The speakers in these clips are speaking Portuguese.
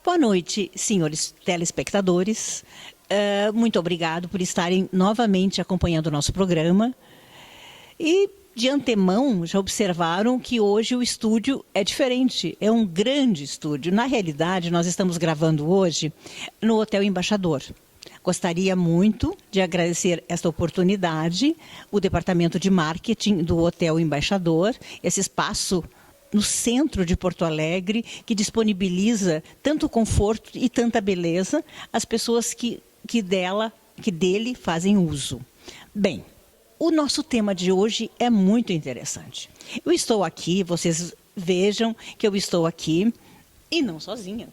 Boa noite, senhores telespectadores. Muito obrigado por estarem novamente acompanhando o nosso programa. E, de antemão, já observaram que hoje o estúdio é diferente. É um grande estúdio. Na realidade, nós estamos gravando hoje no Hotel Embaixador. Gostaria muito de agradecer esta oportunidade, o Departamento de Marketing do Hotel Embaixador, esse espaço no centro de Porto Alegre, que disponibiliza tanto conforto e tanta beleza às pessoas que dele fazem uso. Bem, o nosso tema de hoje é muito interessante. Eu estou aqui, vocês vejam que eu estou aqui e não sozinha.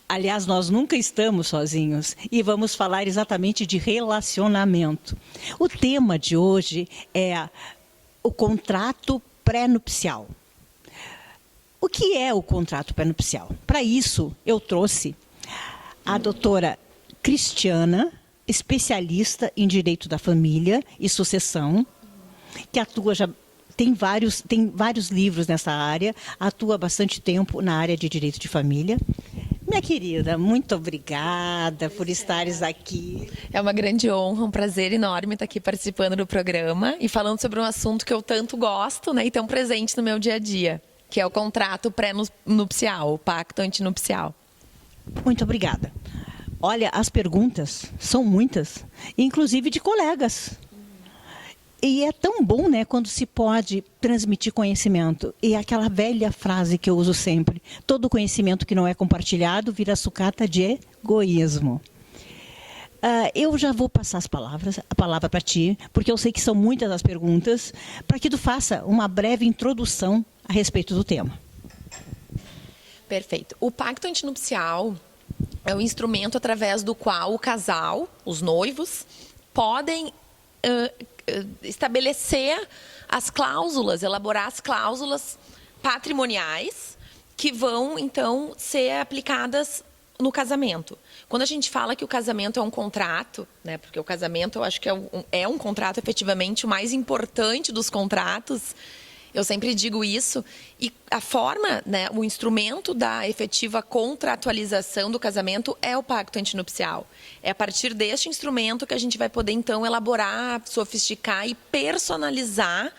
Aliás, nós nunca estamos sozinhos e vamos falar exatamente de relacionamento. O tema de hoje é o contrato pré-nupcial. O que é o contrato pré-nupcial? Para isso, eu trouxe a doutora Cristiana, especialista em direito da família e sucessão, que atua já tem vários livros nessa área, atua há bastante tempo na área de direito de família. Minha querida, muito obrigada por estares aqui. É uma grande honra, um prazer enorme estar aqui participando do programa e falando sobre um assunto que eu tanto gosto, né, e tão presente no meu dia a dia, que é o contrato pré-nupcial, o pacto antinupcial. Muito obrigada. Olha, as perguntas são muitas, inclusive de colegas. E é tão bom, né, quando se pode transmitir conhecimento. E é aquela velha frase que eu uso sempre: todo conhecimento que não é compartilhado vira sucata de egoísmo. Eu já vou passar a palavra para ti, porque eu sei que são muitas as perguntas, para que tu faça uma breve introdução a respeito do tema. Perfeito. O pacto antinupcial é um instrumento através do qual o casal, os noivos, podem estabelecer as cláusulas, elaborar as cláusulas patrimoniais que vão, então, ser aplicadas no casamento. Quando a gente fala que o casamento é um contrato, né, porque o casamento eu acho que é um contrato efetivamente o mais importante dos contratos, eu sempre digo isso, e a forma, né, o instrumento da efetiva contratualização do casamento é o pacto antinupcial. É a partir deste instrumento que a gente vai poder, então, elaborar, sofisticar e personalizar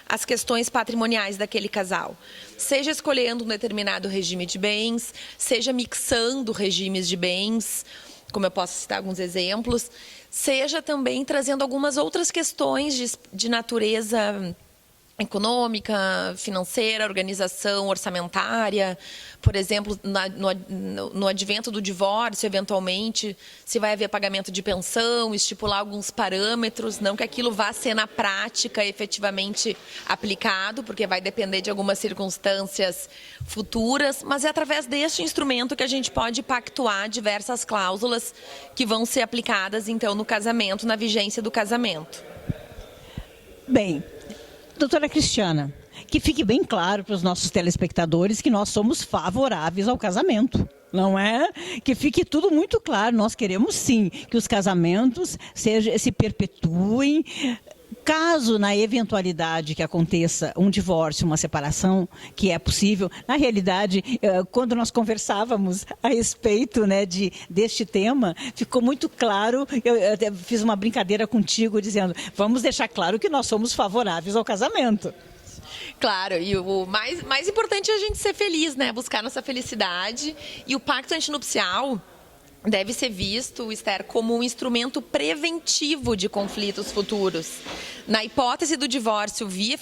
as questões patrimoniais daquele casal. Seja escolhendo um determinado regime de bens, seja mixando regimes de bens, como eu posso citar alguns exemplos, seja também trazendo algumas outras questões de natureza econômica, financeira, organização orçamentária. Por exemplo, no advento do divórcio, eventualmente, se vai haver pagamento de pensão, estipular alguns parâmetros, não que aquilo vá ser na prática efetivamente aplicado, porque vai depender de algumas circunstâncias futuras, mas é através deste instrumento que a gente pode pactuar diversas cláusulas que vão ser aplicadas, então, no casamento, na vigência do casamento. Bem, doutora Cristiana, que fique bem claro para os nossos telespectadores que nós somos favoráveis ao casamento, não é? Que fique tudo muito claro, nós queremos sim que os casamentos se perpetuem. Caso, na eventualidade que aconteça um divórcio, uma separação, que é possível, na realidade, quando nós conversávamos a respeito, né, deste tema, ficou muito claro, eu até fiz uma brincadeira contigo, dizendo, vamos deixar claro que nós somos favoráveis ao casamento. Claro, e o mais importante é a gente ser feliz, né, buscar nossa felicidade, e o pacto antinupcial deve ser visto, Esther, como um instrumento preventivo de conflitos futuros. Na hipótese do divórcio vir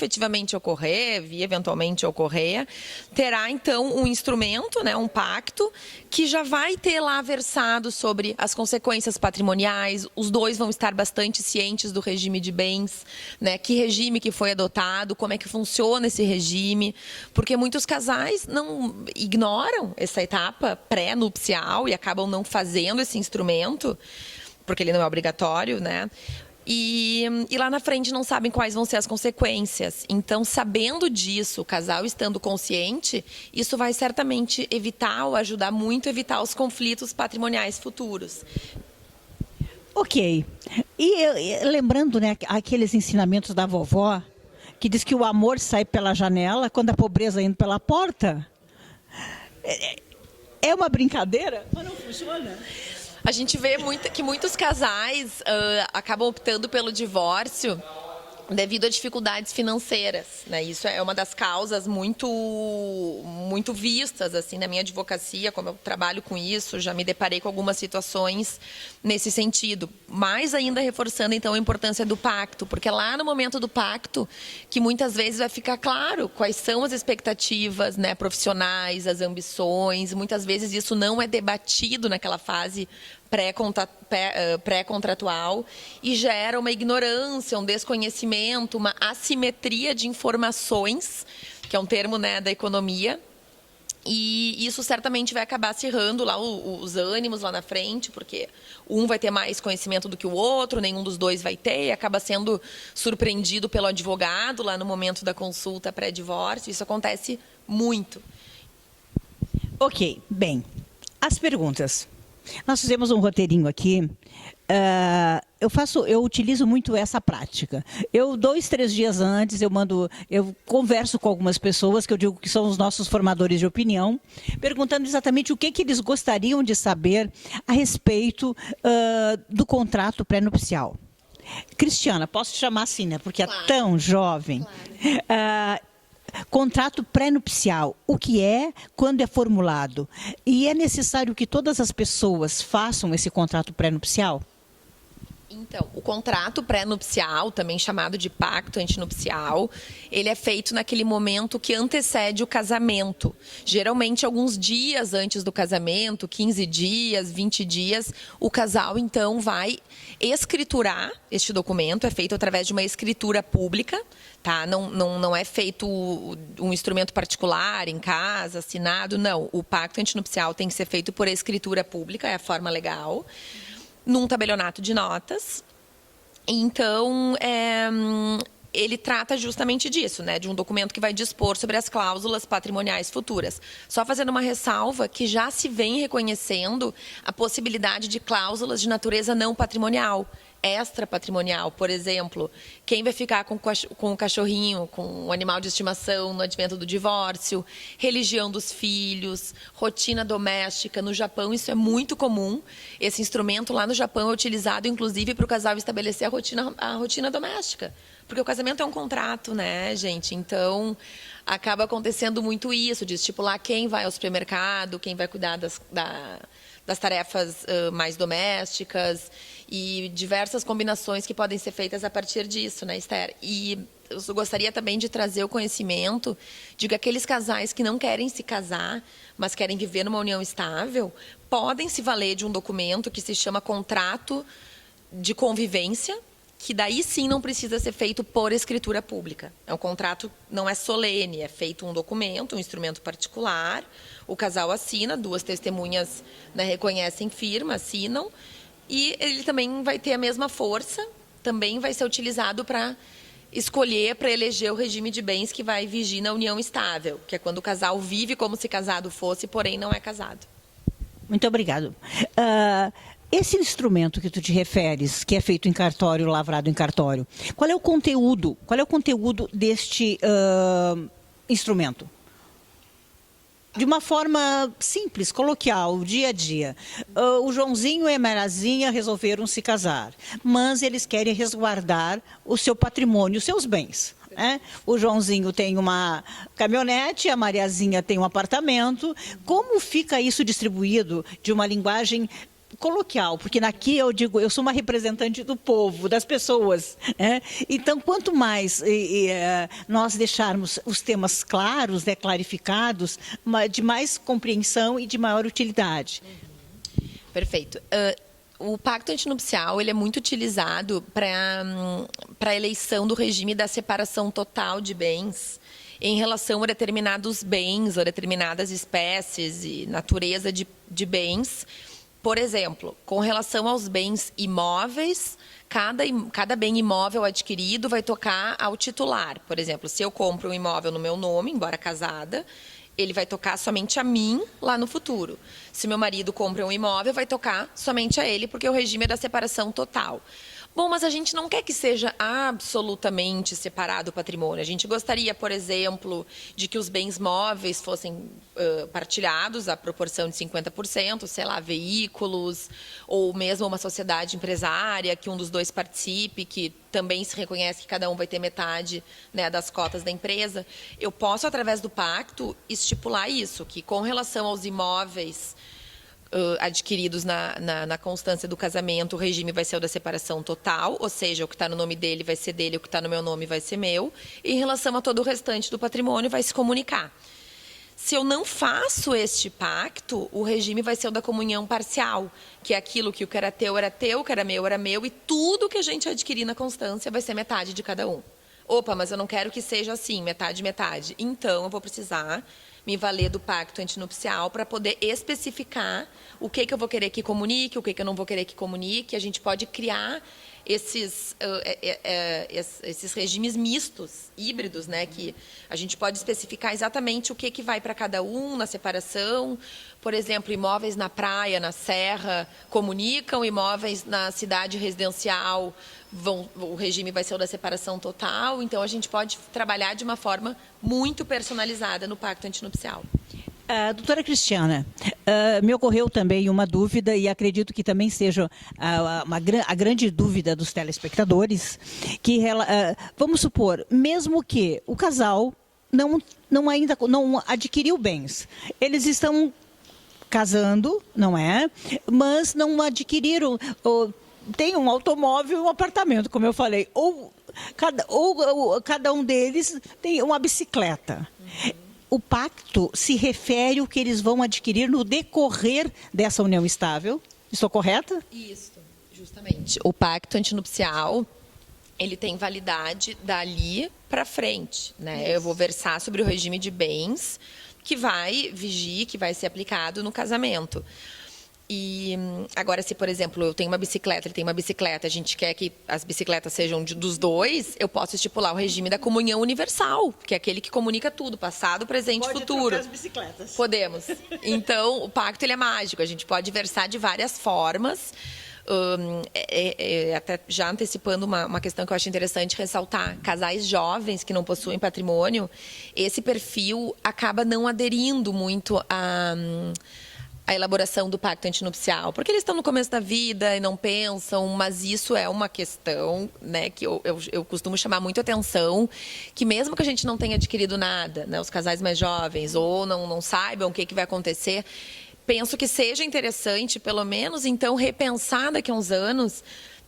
eventualmente ocorrer, terá então um instrumento, né, um pacto, que já vai ter lá versado sobre as consequências patrimoniais, os dois vão estar bastante cientes do regime de bens, né, que regime que foi adotado, como é que funciona esse regime, porque muitos casais não ignoram essa etapa pré-nupcial e acabam não fazendo esse instrumento, porque ele não é obrigatório, né? E lá na frente não sabem quais vão ser as consequências. Então, sabendo disso, o casal estando consciente, isso vai certamente evitar ou ajudar muito a evitar os conflitos patrimoniais futuros. Ok. E lembrando, né, aqueles ensinamentos da vovó, que diz que o amor sai pela janela quando a pobreza entra pela porta. É uma brincadeira, mas não funciona. A gente vê que muitos casais acabam optando pelo divórcio devido a dificuldades financeiras, né? Isso é uma das causas muito vistas assim na minha advocacia, como eu trabalho com isso, já me deparei com algumas situações nesse sentido. Mais ainda reforçando então a importância do pacto, porque lá no momento do pacto que muitas vezes vai ficar claro quais são as expectativas, né, profissionais, as ambições. Muitas vezes isso não é debatido naquela fase pré-contratual e gera uma ignorância, um desconhecimento, uma assimetria de informações, que é um termo, né, da economia, e isso certamente vai acabar acirrando lá os ânimos lá na frente, porque um vai ter mais conhecimento do que o outro, nenhum dos dois vai ter, e acaba sendo surpreendido pelo advogado lá no momento da consulta pré-divórcio. Isso acontece muito. Ok, bem, as perguntas. Nós fizemos um roteirinho aqui. Eu utilizo muito essa prática. 2, 3 dias antes, eu converso com algumas pessoas que eu digo que são os nossos formadores de opinião, perguntando exatamente o que eles gostariam de saber a respeito do contrato pré-nupcial. Cristiana, posso te chamar assim, né? Porque claro, é tão jovem. Claro. Contrato pré-nupcial, o que é, quando é formulado? E é necessário que todas as pessoas façam esse contrato pré-nupcial? Então, o contrato pré-nupcial, também chamado de pacto antinupcial, ele é feito naquele momento que antecede o casamento. Geralmente, alguns dias antes do casamento, 15 dias, 20 dias, o casal, então, vai escriturar este documento. É feito através de uma escritura pública, tá? Não é feito um instrumento particular, em casa, assinado, não. O pacto antinupcial tem que ser feito por escritura pública, é a forma legal, num tabelionato de notas. Então, ele trata justamente disso, né? De um documento que vai dispor sobre as cláusulas patrimoniais futuras. Só fazendo uma ressalva que já se vem reconhecendo a possibilidade de cláusulas de natureza não patrimonial, extra-patrimonial. Por exemplo, quem vai ficar com o cachorrinho, com o animal de estimação no advento do divórcio, religião dos filhos, rotina doméstica. No Japão, isso é muito comum. Esse instrumento lá no Japão é utilizado, inclusive, para o casal estabelecer a rotina doméstica. Porque o casamento é um contrato, né, gente? Então, acaba acontecendo muito isso, de estipular quem vai ao supermercado, quem vai cuidar das tarefas mais domésticas e diversas combinações que podem ser feitas a partir disso, né, Esther? E eu gostaria também de trazer o conhecimento de que aqueles casais que não querem se casar, mas querem viver numa união estável, podem se valer de um documento que se chama contrato de convivência, que daí sim não precisa ser feito por escritura pública. É um contrato, não é solene, é feito um documento, um instrumento particular, o casal assina, 2 testemunhas, né, reconhecem firma, assinam, e ele também vai ter a mesma força, também vai ser utilizado para escolher, para eleger o regime de bens que vai vigir na união estável, que é quando o casal vive como se casado fosse, porém não é casado. Muito obrigado. Esse instrumento que tu te referes, que é feito em cartório, lavrado em cartório, qual é o conteúdo? Qual é o conteúdo deste instrumento? De uma forma simples, coloquial, dia a dia. O Joãozinho e a Mariazinha resolveram se casar, mas eles querem resguardar o seu patrimônio, os seus bens. O Joãozinho tem uma caminhonete, a Mariazinha tem um apartamento. Como fica isso distribuído de uma linguagem coloquial? Porque aqui eu digo, eu sou uma representante do povo, das pessoas. Então, quanto mais nós deixarmos os temas claros, clarificados, de mais compreensão e de maior utilidade. Perfeito. O pacto antinupcial ele é muito utilizado para a eleição do regime da separação total de bens em relação a determinados bens ou determinadas espécies e natureza de bens. Por exemplo, com relação aos bens imóveis, cada bem imóvel adquirido vai tocar ao titular. Por exemplo, se eu compro um imóvel no meu nome, embora casada, ele vai tocar somente a mim lá no futuro. Se meu marido compra um imóvel, vai tocar somente a ele, porque o regime é da separação total. Bom, mas a gente não quer que seja absolutamente separado o patrimônio. A gente gostaria, por exemplo, de que os bens móveis fossem partilhados à proporção de 50%, sei lá, veículos, ou mesmo uma sociedade empresária, que um dos dois participe, que também se reconhece que cada um vai ter metade, né, das cotas da empresa. Eu posso, através do pacto, estipular isso, que com relação aos imóveis adquiridos na constância do casamento, o regime vai ser o da separação total, ou seja, o que está no nome dele vai ser dele, o que está no meu nome vai ser meu, e em relação a todo o restante do patrimônio vai se comunicar. Se eu não faço este pacto, o regime vai ser o da comunhão parcial, que é aquilo que o que era teu, o que era meu, e tudo que a gente adquirir na constância vai ser metade de cada um. Opa, mas eu não quero que seja assim, metade, metade. Então, eu vou precisar me valer do pacto antinupcial para poder especificar o que eu vou querer que comunique, o que eu não vou querer que comunique. A gente pode criar esses regimes mistos, híbridos, né, que a gente pode especificar exatamente o que vai para cada um na separação. Por exemplo, imóveis na praia, na serra, comunicam, imóveis na cidade residencial, o regime vai ser o da separação total. Então, a gente pode trabalhar de uma forma muito personalizada no pacto antinupcial. Doutora Cristiana, me ocorreu também uma dúvida, e acredito que também seja a grande dúvida dos telespectadores, que vamos supor, mesmo que o casal ainda não adquiriu bens, eles estão casando, não é? Mas não adquiriram, tem um automóvel e um apartamento, como eu falei, ou cada um deles tem uma bicicleta. O pacto se refere ao que eles vão adquirir no decorrer dessa união estável. Estou correta? Isso, justamente. O pacto antinupcial, ele tem validade dali para frente, né? Isso. Eu vou versar sobre o regime de bens que vai vigir, que vai ser aplicado no casamento. E agora, se, por exemplo, eu tenho uma bicicleta, ele tem uma bicicleta, a gente quer que as bicicletas sejam dos dois, eu posso estipular o regime da comunhão universal, que é aquele que comunica tudo, passado, presente e futuro. Pode trocar as bicicletas. Podemos. Então, o pacto ele é mágico, a gente pode versar de várias formas. Até já antecipando uma questão que eu acho interessante ressaltar, casais jovens que não possuem patrimônio, esse perfil acaba não aderindo muito a elaboração do pacto antinupcial, porque eles estão no começo da vida e não pensam, mas isso é uma questão, né, que eu costumo chamar muito atenção, que mesmo que a gente não tenha adquirido nada, né, os casais mais jovens, ou não saibam o que vai acontecer, penso que seja interessante, pelo menos, então, repensar daqui a uns anos,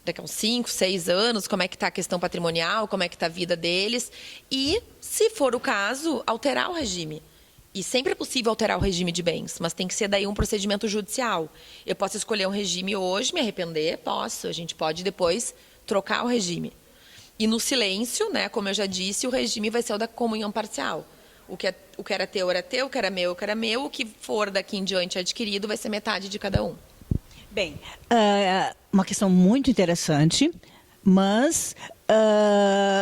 daqui a uns 5, 6 anos, como é que está a questão patrimonial, como é que está a vida deles, e, se for o caso, alterar o regime. E sempre é possível alterar o regime de bens, mas tem que ser daí um procedimento judicial. Eu posso escolher um regime hoje, me arrepender? Posso. A gente pode depois trocar o regime. E no silêncio, né, como eu já disse, o regime vai ser o da comunhão parcial. O que era teu, o que era meu, o que for daqui em diante adquirido vai ser metade de cada um. Bem, uma questão muito interessante, mas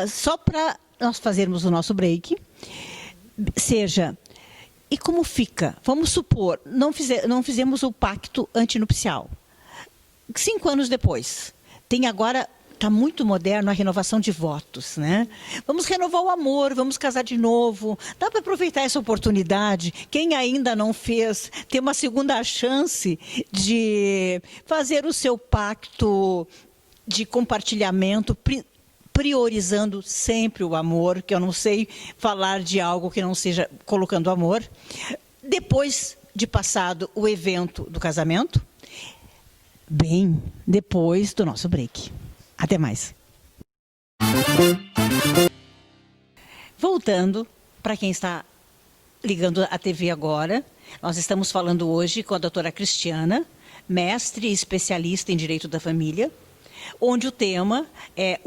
só para nós fazermos o nosso break, e como fica? Vamos supor, não fizemos o pacto antinupcial. 5 anos depois, tem agora, está muito moderno a renovação de votos, né? Vamos renovar o amor, vamos casar de novo. Dá para aproveitar essa oportunidade, quem ainda não fez, ter uma segunda chance de fazer o seu pacto de compartilhamento, priorizando sempre o amor, que eu não sei falar de algo que não seja colocando amor. Depois de passado o evento do casamento, bem depois do nosso break. Até mais. Voltando, para quem está ligando a TV agora, nós estamos falando hoje com a doutora Cristiana, mestre e especialista em Direito da Família, onde o tema é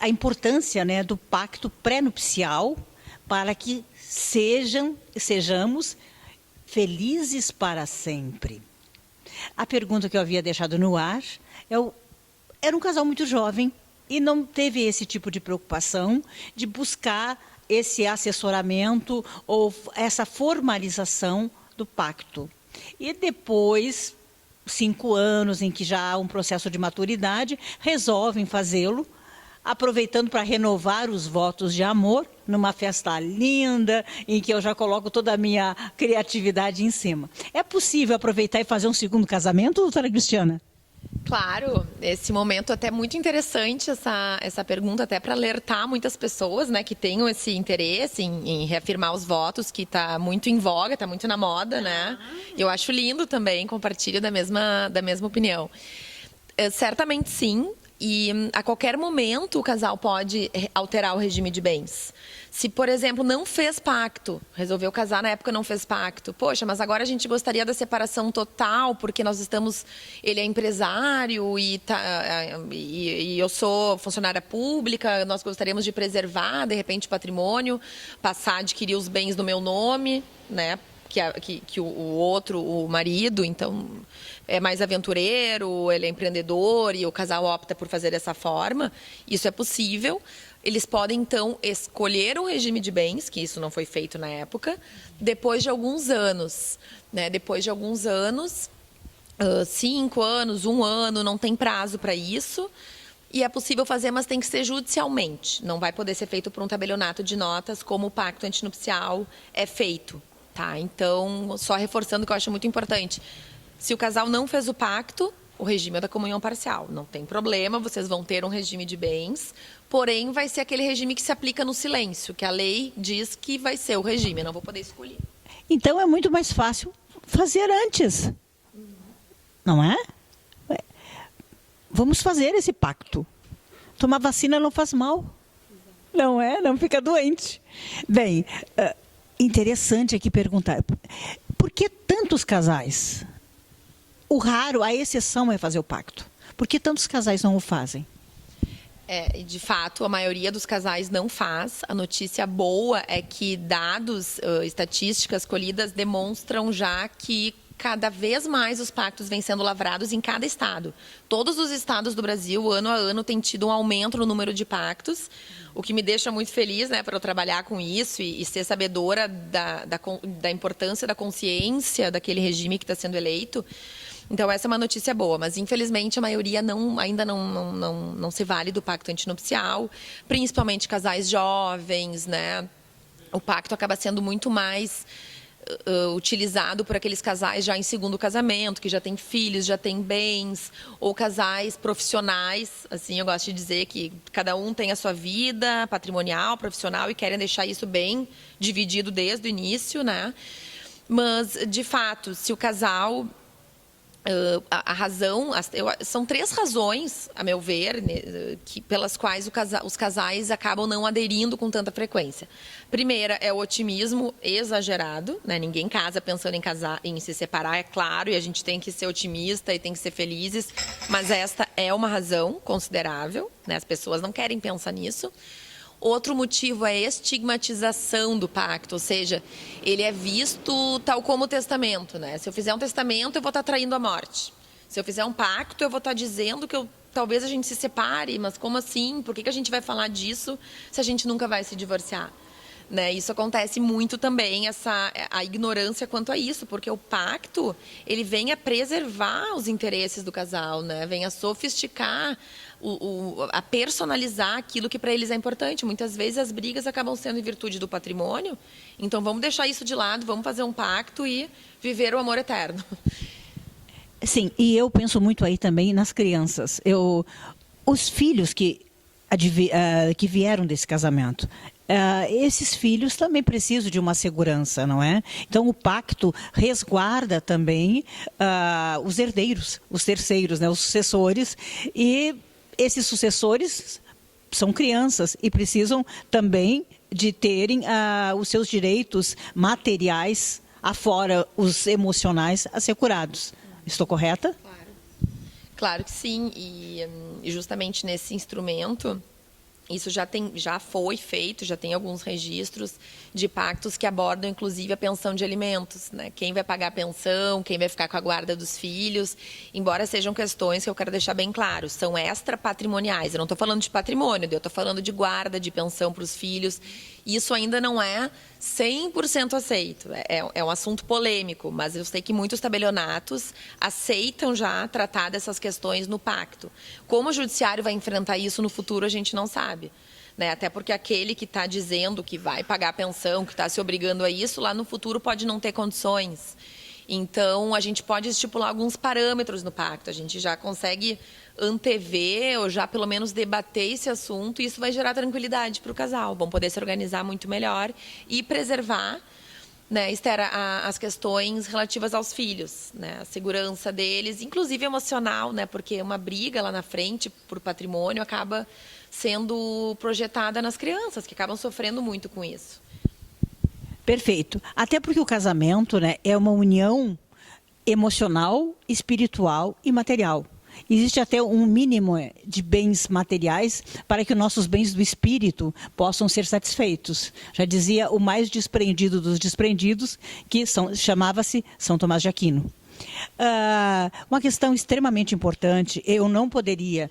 a importância, né, do pacto pré-nupcial para que sejamos felizes para sempre. A pergunta que eu havia deixado no ar era um casal muito jovem e não teve esse tipo de preocupação de buscar esse assessoramento ou essa formalização do pacto. E depois 5 anos, em que já há um processo de maturidade, resolvem fazê-lo, aproveitando para renovar os votos de amor, numa festa linda, em que eu já coloco toda a minha criatividade em cima. É possível aproveitar e fazer um segundo casamento, doutora Cristiana? Claro, esse momento até muito interessante, essa pergunta, até para alertar muitas pessoas, né, que tenham esse interesse em reafirmar os votos, que está muito em voga, está muito na moda, né? Eu acho lindo também, compartilho da mesma opinião. Certamente sim, e a qualquer momento o casal pode alterar o regime de bens. Se, por exemplo, não fez pacto, resolveu casar na época não fez pacto, poxa, mas agora a gente gostaria da separação total, porque ele é empresário e eu sou funcionária pública, nós gostaríamos de preservar, de repente, o patrimônio, passar a adquirir os bens no meu nome, né? Que o outro, o marido, então, é mais aventureiro, ele é empreendedor e o casal opta por fazer dessa forma. Isso é possível. Eles podem, então, escolher um regime de bens, que isso não foi feito na época, depois de alguns anos. Né? Depois de alguns anos, 5 anos, 1 ano, não tem prazo para isso. E é possível fazer, mas tem que ser judicialmente. Não vai poder ser feito por um tabelionato de notas, como o pacto antinupcial é feito. Tá, então, só reforçando que eu acho muito importante. Se o casal não fez o pacto, o regime é da comunhão parcial. Não tem problema, vocês vão ter um regime de bens, porém vai ser aquele regime que se aplica no silêncio, que a lei diz que vai ser o regime, eu não vou poder escolher. Então é muito mais fácil fazer antes. Não é? Vamos fazer esse pacto. Tomar vacina não faz mal. Não é? Não fica doente. Bem, interessante aqui perguntar, por que tantos casais? O raro, a exceção é fazer o pacto. Por que tantos casais não o fazem? De fato, a maioria dos casais não faz. A notícia boa é que dados, estatísticas colhidas demonstram já que cada vez mais os pactos vêm sendo lavrados em cada estado. Todos os estados do Brasil, ano a ano, têm tido um aumento no número de pactos, o que me deixa muito feliz, né, para eu trabalhar com isso e ser sabedora da importância da consciência daquele regime que está sendo eleito. Então, essa é uma notícia boa, mas infelizmente a maioria ainda não se vale do pacto antinupcial, principalmente casais jovens, né? O pacto acaba sendo muito mais utilizado por aqueles casais já em segundo casamento, que já têm filhos, já têm bens, ou casais profissionais, assim, eu gosto de dizer que cada um tem a sua vida patrimonial, profissional, e querem deixar isso bem dividido desde o início, né? Mas, de fato, se o casal... a razão, são 3 razões, a meu ver, pelas quais os casais acabam não aderindo com tanta frequência. Primeira é o otimismo exagerado, né? Ninguém casa pensando em casar, em se separar, é claro, e a gente tem que ser otimista e tem que ser felizes, mas esta é uma razão considerável, né? As pessoas não querem pensar nisso. Outro motivo é a estigmatização do pacto, ou seja, ele é visto tal como o testamento, né? Se eu fizer um testamento, eu vou estar traindo a morte. Se eu fizer um pacto, eu vou estar dizendo que talvez a gente se separe, mas como assim? Por que a gente vai falar disso se a gente nunca vai se divorciar? Né? Isso acontece muito também, a ignorância quanto a isso, porque o pacto, ele vem a preservar os interesses do casal, né? Vem a sofisticar, a personalizar aquilo que para eles é importante. Muitas vezes as brigas acabam sendo em virtude do patrimônio, então vamos deixar isso de lado, vamos fazer um pacto e viver o amor eterno. Sim, e eu penso muito aí também nas crianças. Os filhos que vieram desse casamento, esses filhos também precisam de uma segurança, não é? Então, o pacto resguarda também os herdeiros, os terceiros, né, os sucessores, e esses sucessores são crianças e precisam também de terem os seus direitos materiais, afora os emocionais, assegurados. Estou correta? Claro que sim, e justamente nesse instrumento, isso já foi feito, já tem alguns registros de pactos que abordam, inclusive, a pensão de alimentos, né? Quem vai pagar a pensão, quem vai ficar com a guarda dos filhos, embora sejam questões que eu quero deixar bem claro, são extrapatrimoniais. Eu não estou falando de patrimônio, eu estou falando de guarda, de pensão para os filhos, Isso ainda não é 100% aceito. É um assunto polêmico, mas eu sei que muitos tabelionatos aceitam já tratar dessas questões no pacto. Como o judiciário vai enfrentar isso no futuro, a gente não sabe. Né? Até porque aquele que está dizendo que vai pagar a pensão, que está se obrigando a isso, lá no futuro pode não ter condições. Então, a gente pode estipular alguns parâmetros no pacto. A gente já consegue antever ou já pelo menos debater esse assunto, e isso vai gerar tranquilidade para o casal. Vão poder se organizar muito melhor e preservar, né, Esther, as questões relativas aos filhos, né, a segurança deles, inclusive emocional, né, porque uma briga lá na frente por patrimônio acaba sendo projetada nas crianças, que acabam sofrendo muito com isso. Perfeito. Até porque o casamento, né, é uma união emocional, espiritual e material. Existe até um mínimo de bens materiais para que os nossos bens do espírito possam ser satisfeitos. Já dizia o mais desprendido dos desprendidos, que chamava-se São Tomás de Aquino. Uma questão extremamente importante, eu não poderia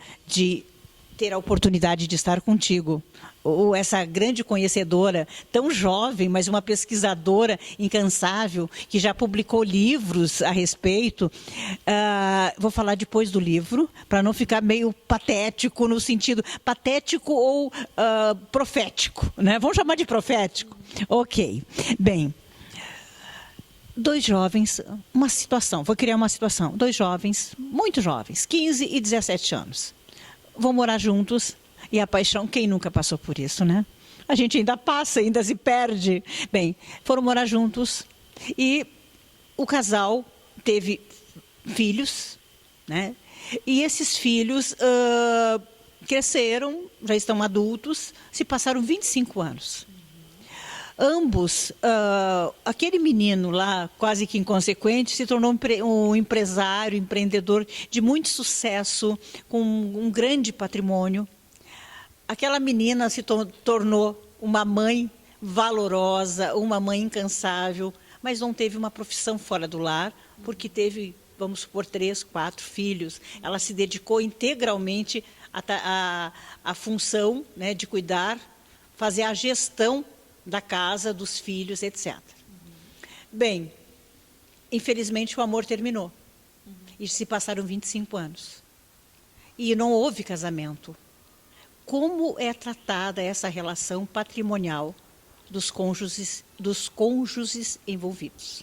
ter a oportunidade de estar contigo, ou essa grande conhecedora, tão jovem, mas uma pesquisadora incansável, que já publicou livros a respeito. Vou falar depois do livro, para não ficar meio patético, no sentido patético ou profético, né? Vamos chamar de profético? Ok. Bem, dois jovens, vou criar uma situação, dois jovens, muito jovens, 15 e 17 anos. Vão morar juntos, e a paixão, quem nunca passou por isso, né? A gente ainda passa, ainda se perde. Bem, foram morar juntos e o casal teve filhos, né? E esses filhos cresceram, já estão adultos, se passaram 25 anos. Ambos, aquele menino lá, quase que inconsequente, se tornou um empresário, empreendedor de muito sucesso, com um grande patrimônio. Aquela menina se tornou uma mãe valorosa, uma mãe incansável, mas não teve uma profissão fora do lar, porque teve, vamos supor, 3, 4 filhos. Ela se dedicou integralmente à função, né, de cuidar, fazer a gestão da casa, dos filhos, etc. Bem, infelizmente o amor terminou. E se passaram 25 anos. E não houve casamento. Como é tratada essa relação patrimonial dos cônjuges envolvidos?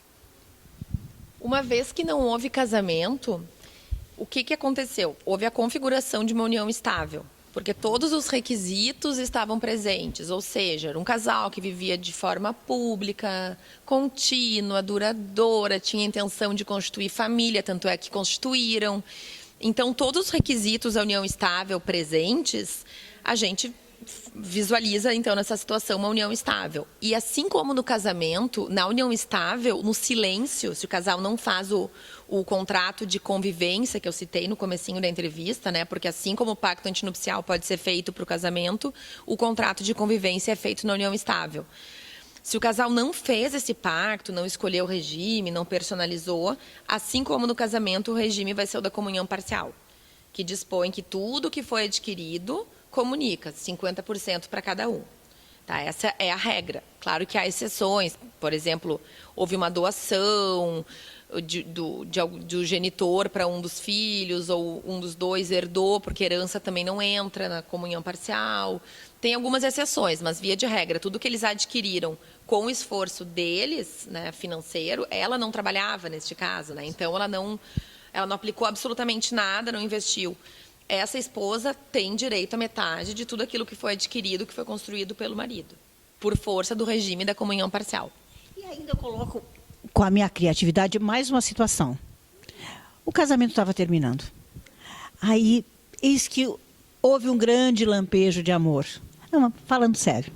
Uma vez que não houve casamento, o que aconteceu? Houve a configuração de uma união estável. Porque todos os requisitos estavam presentes, ou seja, era um casal que vivia de forma pública, contínua, duradoura, tinha intenção de constituir família, tanto é que constituíram. Então, todos os requisitos da união estável presentes, a gente visualiza, então, nessa situação, uma união estável. E assim como no casamento, na união estável, no silêncio, se o casal não faz o contrato de convivência, que eu citei no comecinho da entrevista, né? Porque assim como o pacto antinupcial pode ser feito para o casamento, o contrato de convivência é feito na união estável. Se o casal não fez esse pacto, não escolheu o regime, não personalizou, assim como no casamento, o regime vai ser o da comunhão parcial, que dispõe que tudo que foi adquirido comunica, 50% para cada um. Tá? Essa é a regra. Claro que há exceções, por exemplo, houve uma doação do genitor para um dos filhos, ou um dos dois herdou, porque herança também não entra na comunhão parcial. Tem algumas exceções, mas via de regra, tudo que eles adquiriram com o esforço deles, né, financeiro, ela não trabalhava neste caso, né? Então ela não aplicou absolutamente nada, não investiu. Essa esposa tem direito à metade de tudo aquilo que foi adquirido, que foi construído pelo marido, por força do regime da comunhão parcial. E ainda eu coloco, com a minha criatividade, mais uma situação. O casamento estava terminando. Aí, eis que houve um grande lampejo de amor. Não, falando sério.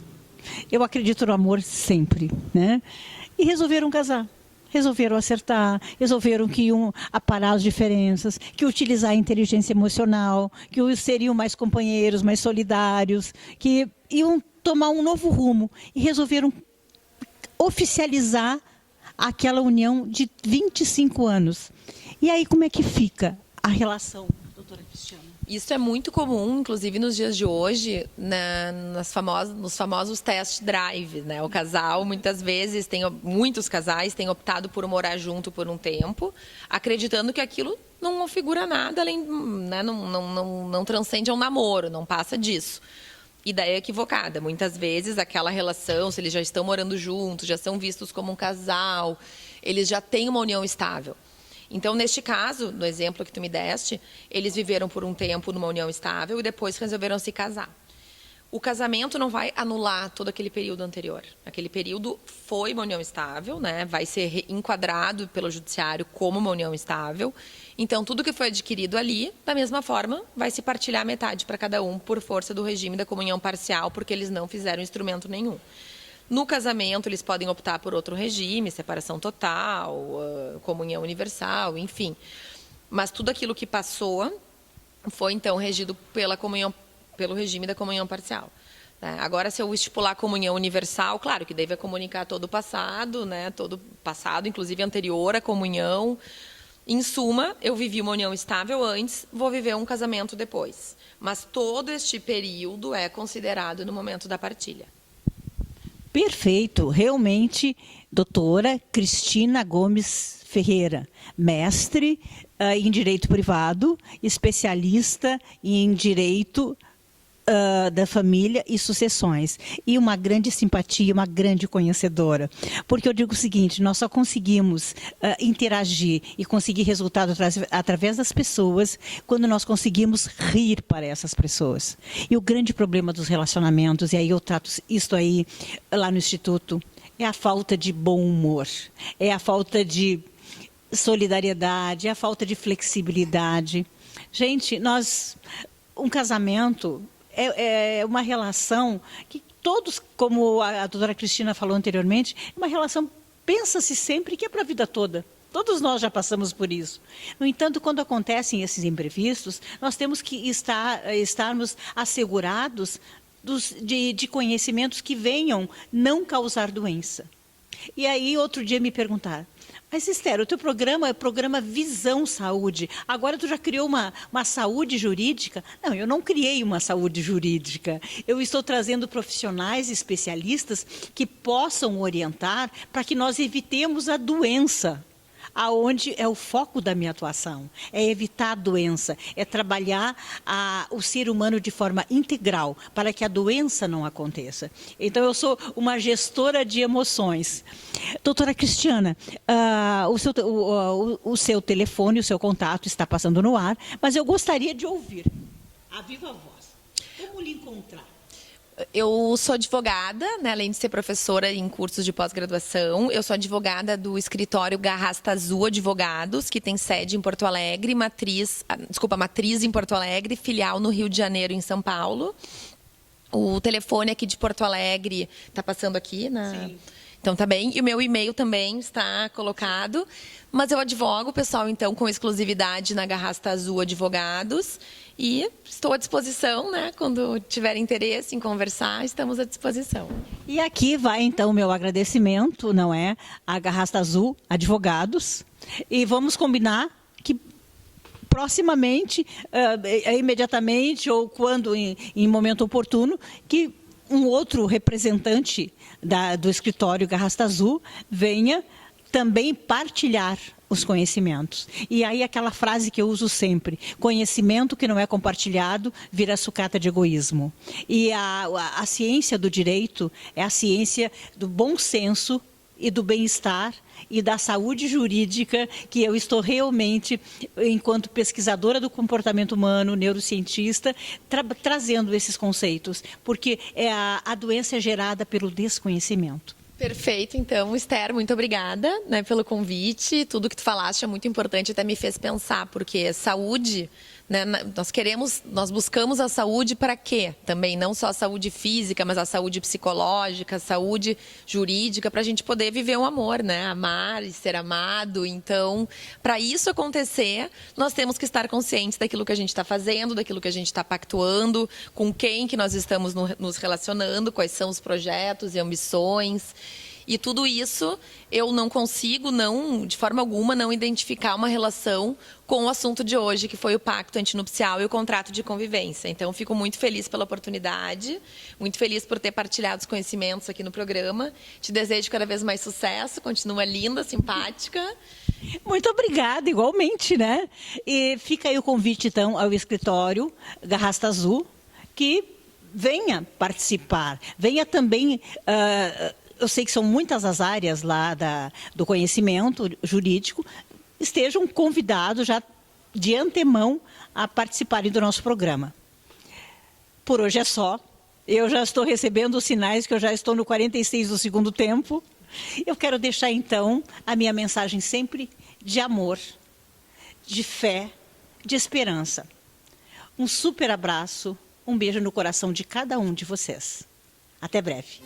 Eu acredito no amor sempre, né? E resolveram casar. Resolveram acertar, resolveram que iam aparar as diferenças, que utilizar a inteligência emocional, que seriam mais companheiros, mais solidários, que iam tomar um novo rumo. E resolveram oficializar aquela união de 25 anos. E aí como é que fica a relação do doutora Cristiana? Isso é muito comum, inclusive nos dias de hoje, nos famosos test drive, né? O casal, muitas vezes, muitos casais têm optado por morar junto por um tempo, acreditando que aquilo não configura nada, além, né? Não transcende ao namoro, não passa disso. Ideia equivocada. Muitas vezes, aquela relação, se eles já estão morando juntos, já são vistos como um casal, eles já têm uma união estável. Então, neste caso, no exemplo que tu me deste, eles viveram por um tempo numa união estável e depois resolveram se casar. O casamento não vai anular todo aquele período anterior. Aquele período foi uma união estável, né? Vai ser enquadrado pelo judiciário como uma união estável. Então, tudo que foi adquirido ali, da mesma forma, vai se partilhar metade para cada um por força do regime da comunhão parcial, porque eles não fizeram instrumento nenhum. No casamento, eles podem optar por outro regime, separação total, comunhão universal, enfim. Mas tudo aquilo que passou foi, então, regido pelo regime da comunhão parcial. Agora, se eu estipular comunhão universal, claro que deve comunicar todo o passado, né? Todo o passado, inclusive anterior à comunhão. Em suma, eu vivi uma união estável antes, vou viver um casamento depois. Mas todo este período é considerado no momento da partilha. Perfeito, realmente, doutora Cristina Gomes Ferreira, mestre em Direito Privado, especialista em Direito da Família e Sucessões. E uma grande simpatia, uma grande conhecedora. Porque eu digo o seguinte, nós só conseguimos interagir e conseguir resultado através das pessoas quando nós conseguimos rir para essas pessoas. E o grande problema dos relacionamentos, e aí eu trato isto aí lá no Instituto, é a falta de bom humor, é a falta de solidariedade, é a falta de flexibilidade. Gente, um casamento é uma relação que todos, como a doutora Cristina falou anteriormente, é uma relação, pensa-se sempre que é para a vida toda. Todos nós já passamos por isso. No entanto, quando acontecem esses imprevistos, nós temos que estarmos assegurados de conhecimentos que venham não causar doença. E aí, outro dia me perguntaram, mas Esther, o teu programa é o programa Visão Saúde. Agora tu já criou uma saúde jurídica? Não, eu não criei uma saúde jurídica. Eu estou trazendo profissionais especialistas que possam orientar para que nós evitemos a doença. Aonde é o foco da minha atuação, é evitar a doença, é trabalhar o ser humano de forma integral, para que a doença não aconteça. Então, eu sou uma gestora de emoções. Doutora Cristiana, o seu telefone, o seu contato está passando no ar, mas eu gostaria de ouvir, a viva voz, como lhe encontrar? Eu sou advogada, né, além de ser professora em cursos de pós-graduação. Eu sou advogada do escritório Garrasta Azul Advogados, que tem sede em Porto Alegre, matriz em Porto Alegre, filial no Rio de Janeiro, em São Paulo. O telefone aqui de Porto Alegre está passando aqui, né? Sim. Então, tá bem. E o meu e-mail também está colocado. Mas eu advogo, pessoal, então, com exclusividade na Garrasta Azul Advogados. E estou à disposição, né? Quando tiver interesse em conversar, estamos à disposição. E aqui vai, então, o meu agradecimento, não é? A Garrasta Azul Advogados. E vamos combinar que proximamente, imediatamente, ou quando em momento oportuno, que um outro representante do escritório Garrasta Azul venha também partilhar os conhecimentos. E aí aquela frase que eu uso sempre, conhecimento que não é compartilhado vira sucata de egoísmo. E a ciência do direito é a ciência do bom senso e do bem-estar e da saúde jurídica, que eu estou realmente, enquanto pesquisadora do comportamento humano, neurocientista, trazendo esses conceitos, porque a doença é gerada pelo desconhecimento. Perfeito, então, Esther, muito obrigada, né, pelo convite. Tudo que tu falaste é muito importante, até me fez pensar, porque saúde, né, nós buscamos a saúde para quê? Também não só a saúde física, mas a saúde psicológica, a saúde jurídica, para a gente poder viver um amor, né? Amar e ser amado. Então, para isso acontecer, nós temos que estar conscientes daquilo que a gente está fazendo, daquilo que a gente está pactuando, com quem que nós estamos nos relacionando, quais são os projetos e ambições. E tudo isso eu não consigo, de forma alguma, não identificar uma relação com o assunto de hoje, que foi o pacto antinupcial e o contrato de convivência. Então, fico muito feliz pela oportunidade, muito feliz por ter partilhado os conhecimentos aqui no programa. Te desejo cada vez mais sucesso, continua linda, simpática. Muito obrigada, igualmente, né? E fica aí o convite, então, ao escritório Garrasta Azul, que venha participar, venha também... eu sei que são muitas as áreas lá do conhecimento jurídico, estejam convidados já de antemão a participarem do nosso programa. Por hoje é só. Eu já estou recebendo os sinais que eu já estou no 46 do segundo tempo. Eu quero deixar, então, a minha mensagem sempre de amor, de fé, de esperança. Um super abraço, um beijo no coração de cada um de vocês. Até breve.